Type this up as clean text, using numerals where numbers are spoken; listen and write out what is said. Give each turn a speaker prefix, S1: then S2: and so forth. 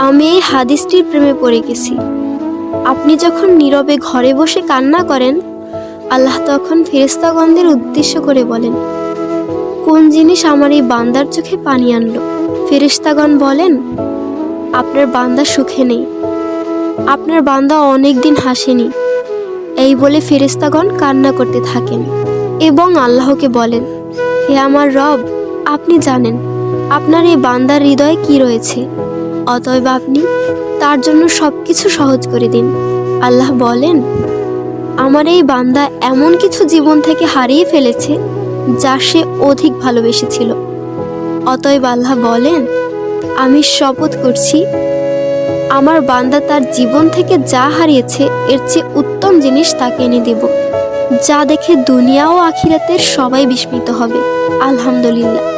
S1: আমি এই হাদিসটির প্রেমে পড়ে গেছি। আপনি যখন নীরবে ঘরে বসে কান্না করেন, আল্লাহ তখন ফেরেশতাগণদের উদ্দেশ্য করে বলেন, কোন জিনিস আমার এই বান্দার চোখে পানি আনলো? ফেরেশতাগণ বলেন, আপনার বান্দা সুখে নেই, আপনার বান্দা অনেক দিন হাসেনি। এই বলে ফেরেশতাগণ কান্না করতে থাকেন এবং আল্লাহকে বলেন, হে আমার রব, আপনি জানেন আপনার এই বান্দার হৃদয়ে কি রয়েছে, অতএব আপনি তার জন্য সবকিছু সহজ করে দিন। আল্লাহ বলেন, আমার এই বান্দা এমন কিছু জীবন থেকে হারিয়ে ফেলেছে যা সে অধিক ভালোবেসেছিল। অতএব আল্লাহ বলেন, আমি শপথ করছি, আমার বান্দা তার জীবন থেকে যা হারিয়েছে এর চেয়ে উত্তম জিনিস তাকে এনে দেব, যা দেখে দুনিয়া ও আখিরাতের সবাই বিস্মিত হবে। আলহামদুলিল্লাহ।